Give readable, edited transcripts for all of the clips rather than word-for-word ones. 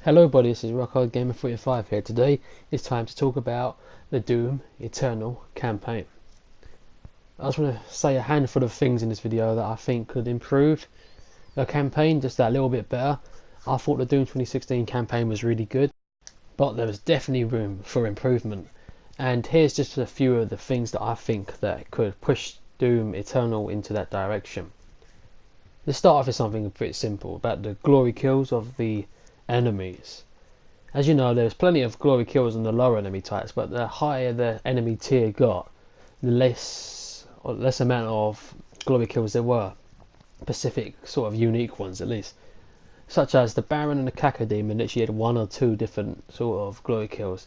Hello buddy, this is RockHardGamer45 here. Today it's time to talk about the Doom Eternal campaign. I just want to say a handful of things in this video that I think could improve the campaign just that little bit better. I thought the Doom 2016 campaign was really good, but there was definitely room for improvement. And here's just a few of the things that I think that could push Doom Eternal into that direction. Let's start off with something pretty simple about the glory kills of the enemies. As you know, there's plenty of glory kills in the lower enemy types, but the higher the enemy tier got, the less amount of glory kills there were. Specific sort of unique ones at least. Such as the Baron and the Cacodemon literally had one or two different sort of glory kills.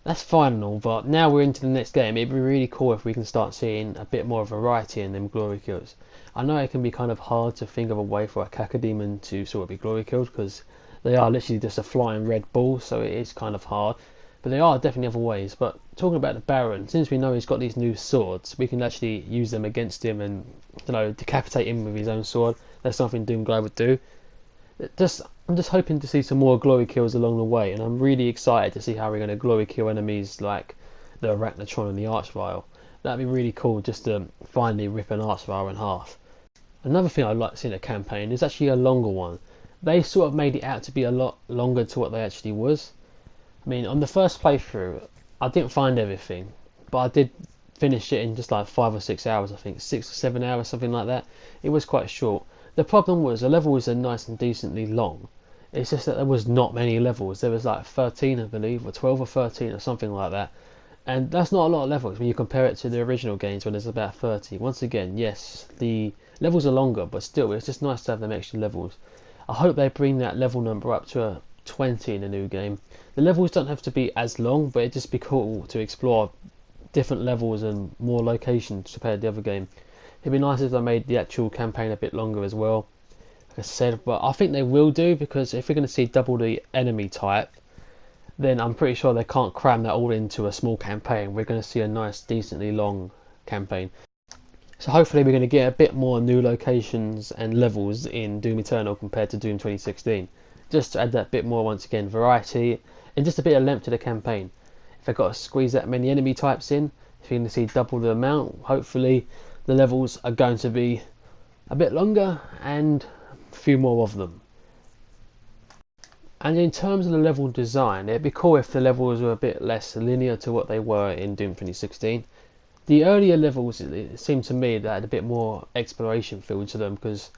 That's fine and all, but now we're into the next game. It'd be really cool if we can start seeing a bit more variety in them glory kills. I know it can be kind of hard to think of a way for a Cacodemon to sort of be glory killed because they are literally just a flying red ball, so it is kind of hard. But there are definitely other ways. But talking about the Baron, since we know he's got these new swords, we can actually use them against him and, you know, decapitate him with his own sword. That's something Doomguy would do. I'm just hoping to see some more glory kills along the way, and I'm really excited to see how we're going to glory kill enemies like the Arachnotron and the Archvile. That'd be really cool, just to finally rip an Archvile in half. Another thing I'd like to see in a campaign is actually a longer one. They sort of made it out to be a lot longer to what they actually was. I mean, on the first playthrough, I didn't find everything, but I did finish it in just like 5 or 6 hours, I think, 6 or 7 hours, something like that. It was quite short. The problem was the levels are nice and decently long. It's just that there was not many levels. There was like 13, I believe, or 12 or 13 or something like that. And that's not a lot of levels when you compare it to the original games when there's about 30. Once again, yes, the levels are longer, but still, it's just nice to have them extra levels. I hope they bring that level number up to 20 in the new game. The levels don't have to be as long, but it'd just be cool to explore different levels and more locations compared to the other game. It'd be nice if they made the actual campaign a bit longer as well, like I said, but I think they will do, because if we're going to see double the enemy type, then I'm pretty sure they can't cram that all into a small campaign. We're going to see a nice, decently long campaign. So hopefully we're going to get a bit more new locations and levels in Doom Eternal compared to Doom 2016. Just to add that bit more, once again, variety and just a bit of length to the campaign. If I've got to squeeze that many enemy types in, if you're going to see double the amount, hopefully the levels are going to be a bit longer and a few more of them. And in terms of the level design, it'd be cool if the levels were a bit less linear to what they were in Doom 2016. The earlier levels, it seemed to me, that had a bit more exploration feel to them, because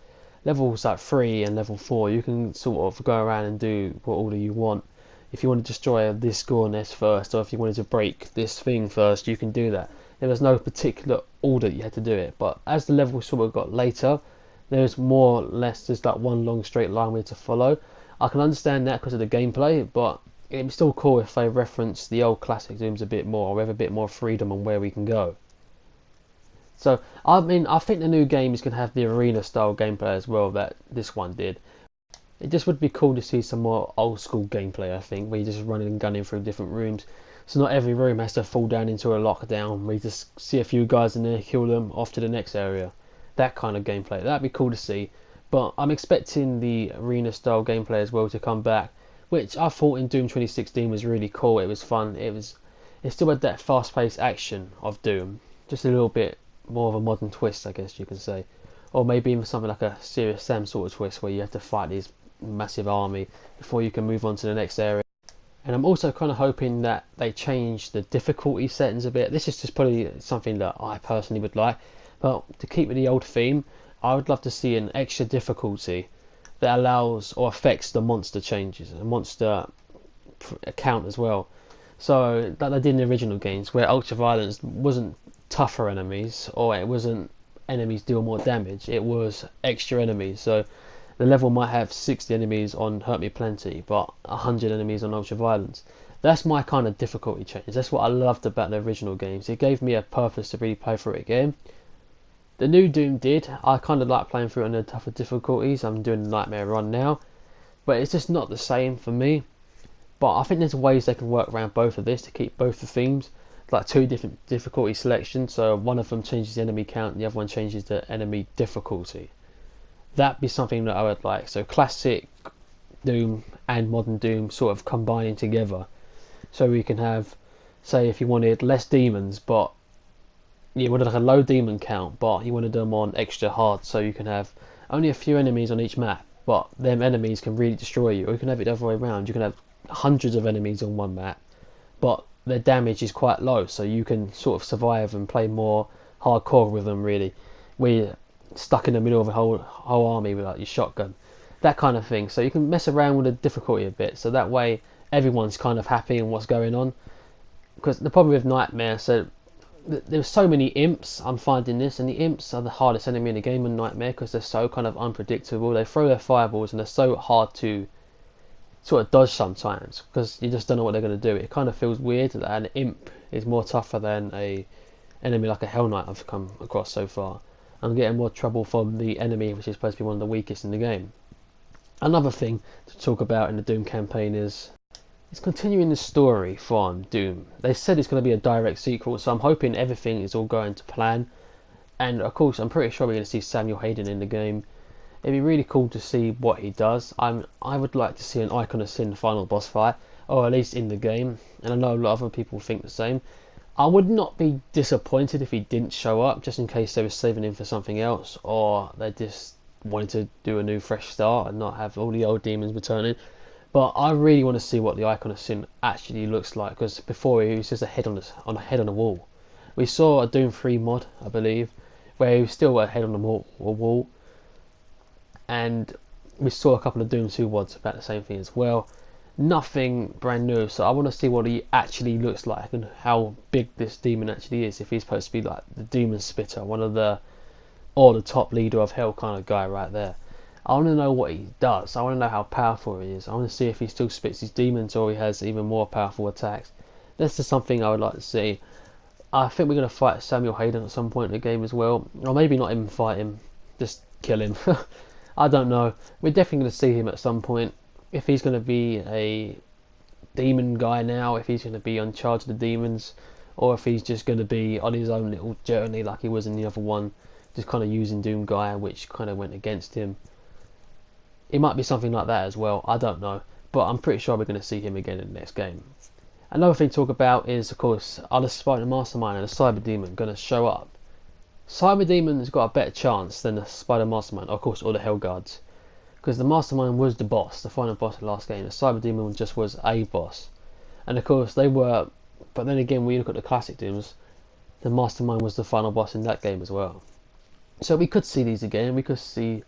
levels like 3 and level 4, you can sort of go around and do what order you want. If you want to destroy this score nest first, or if you wanted to break this thing first, you can do that. There was no particular order that you had to do it, but as the levels sort of got later, there was more or less just like one long straight line we had to follow. I can understand that because of the gameplay, but it'd be still cool if they reference the old classic Dooms a bit more, or have a bit more freedom on where we can go. So, I mean, I think the new game is going to have the arena style gameplay as well that this one did. It just would be cool to see some more old school gameplay, I think, where you're just running and gunning through different rooms. So not every room has to fall down into a lockdown, where you just see a few guys in there, kill them, off to the next area. That kind of gameplay, that'd be cool to see. But I'm expecting the arena style gameplay as well to come back, which I thought in Doom 2016 was really cool. It was fun. It still had that fast paced action of Doom, just a little bit more of a modern twist, I guess you could say. Or maybe even something like a Serious Sam sort of twist, where you have to fight these massive army before you can move on to the next area. And I'm also kind of hoping that they change the difficulty settings a bit. This is just probably something that I personally would like, but to keep with the old theme, I would love to see an extra difficulty that allows or affects the monster changes, a monster account as well. So that they did in the original games, where Ultraviolence wasn't tougher enemies, or it wasn't enemies deal more damage, it was extra enemies. So the level might have 60 enemies on Hurt Me Plenty, but 100 enemies on Ultraviolence. That's my kind of difficulty change. That's what I loved about the original games. It gave me a purpose to really play through it again. The new Doom did. I kind of like playing through it on the tougher difficulties. I'm doing the Nightmare Run now, but it's just not the same for me. But I think there's ways they can work around both of this to keep both the themes, like 2 different difficulty selections. So one of them changes the enemy count, and the other one changes the enemy difficulty. That'd be something that I would like. So classic Doom and Modern Doom sort of combining together. So we can have, say, if you wanted less demons, but you wanted like a low demon count, but you wanted them on extra hard, so you can have only a few enemies on each map, but them enemies can really destroy you. Or you can have it the other way around. You can have hundreds of enemies on one map, but their damage is quite low, so you can sort of survive and play more hardcore with them. Really, we're stuck in the middle of a whole army with like your shotgun, that kind of thing. So you can mess around with the difficulty a bit, so that way everyone's kind of happy in what's going on. Because the problem with Nightmare, so there's so many imps, I'm finding this, and the imps are the hardest enemy in the game in Nightmare because they're so kind of unpredictable. They throw their fireballs and they're so hard to sort of dodge sometimes because you just don't know what they're going to do. It kind of feels weird that an imp is more tougher than a enemy like a Hell Knight I've come across so far. I'm getting more trouble from the enemy, which is supposed to be one of the weakest in the game. Another thing to talk about in the Doom campaign is it's continuing the story from Doom. They said it's going to be a direct sequel, so I'm hoping everything is all going to plan. And of course, I'm pretty sure we're going to see Samuel Hayden in the game. It'd be really cool to see what he does. I would like to see an Icon of Sin final boss fight, or at least in the game. And I know a lot of other people think the same. I would not be disappointed if he didn't show up, just in case they were saving him for something else, or they just wanted to do a new fresh start and not have all the old demons returning. But I really want to see what the Icon of Sin actually looks like, because before he was just a head on a wall. We saw a Doom 3 mod, I believe, where he was still a head on a wall, and we saw a couple of Doom 2 mods about the same thing as well. Nothing brand new, so I want to see what he actually looks like and how big this demon actually is. If he's supposed to be like the demon spitter, or the top leader of hell kind of guy right there. I want to know what he does. I want to know how powerful he is. I want to see if he still spits his demons or he has even more powerful attacks. This is something I would like to see. I think we're going to fight Samuel Hayden at some point in the game as well, or maybe not even fight him, just kill him. I don't know. We're definitely going to see him at some point. If he's going to be a demon guy now, if he's going to be in charge of the demons, or if he's just going to be on his own little journey like he was in the other one, just kind of using Doom Guy, which kind of went against him. It might be something like that as well, I don't know, but I'm pretty sure we're going to see him again in the next game. Another thing to talk about is, of course, are the Spider Mastermind and the Cyber Demon going to show up? Cyber Demon has got a better chance than the Spider Mastermind, of course, or the Hell Guards. Because the Mastermind was the boss, the final boss of the last game. The Cyber Demon just was a boss. And of course they were, but then again when you look at the classic Dooms, the Mastermind was the final boss in that game as well. So we could see these again, we could see,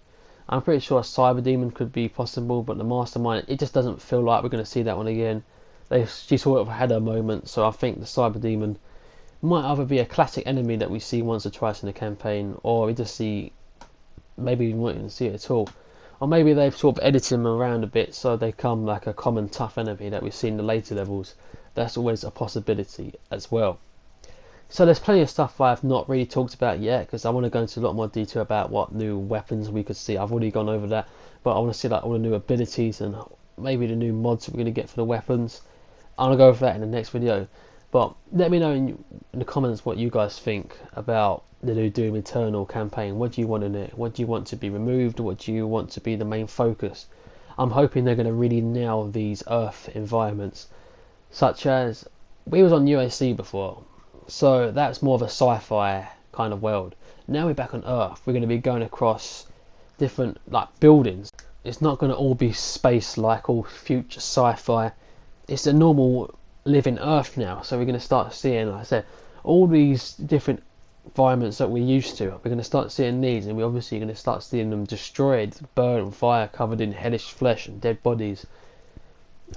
I'm pretty sure a Cyber Demon could be possible, but the Mastermind, it just doesn't feel like we're going to see that one again. She sort of had her moment, so I think the Cyber Demon might either be a classic enemy that we see once or twice in the campaign, or we just see, maybe we won't even see it at all. Or maybe they've sort of edited them around a bit so they come like a common tough enemy that we see in the later levels. That's always a possibility as well. So there's plenty of stuff I've not really talked about yet, because I want to go into a lot more detail about what new weapons we could see. I've already gone over that, but I want to see like all the new abilities and maybe the new mods that we're going to get for the weapons. I'm going to go over that in the next video. But let me know in the comments what you guys think about the new Doom Eternal campaign. What do you want in it? What do you want to be removed? What do you want to be the main focus? I'm hoping they're going to really nail these Earth environments, such as we was on UAC before, so that's more of a sci-fi kind of world. Now we're back on Earth. We're going to be going across different like buildings. It's not going to all be space like all future sci-fi. It's a normal living Earth now, so we're going to start seeing, like I said, all these different environments that we're used to. We're going to start seeing these, and we're obviously going to start seeing them destroyed, burned on fire, covered in hellish flesh and dead bodies.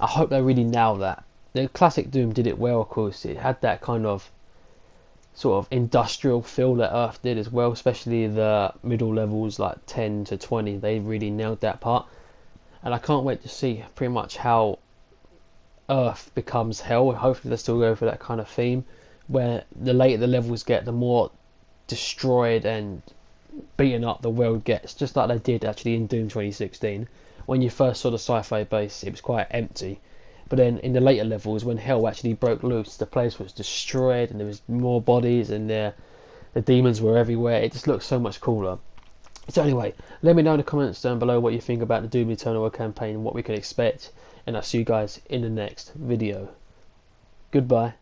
I hope they really nail that. The classic Doom did it well, of course. It had that kind of sort of industrial feel that Earth did as well, especially the middle levels like 10 to 20. They really nailed that part, and I can't wait to see pretty much how Earth becomes hell. Hopefully they still go for that kind of theme, where the later the levels get, the more destroyed and beaten up the world gets, just like they did actually in Doom 2016. When you first saw the sci-fi base, it was quite empty, but then in the later levels, when hell actually broke loose, the place was destroyed and there was more bodies and the demons were everywhere. It just looked so much cooler. So anyway, let me know in the comments down below what you think about the Doom Eternal campaign and what we can expect, and I'll see you guys in the next video. Goodbye.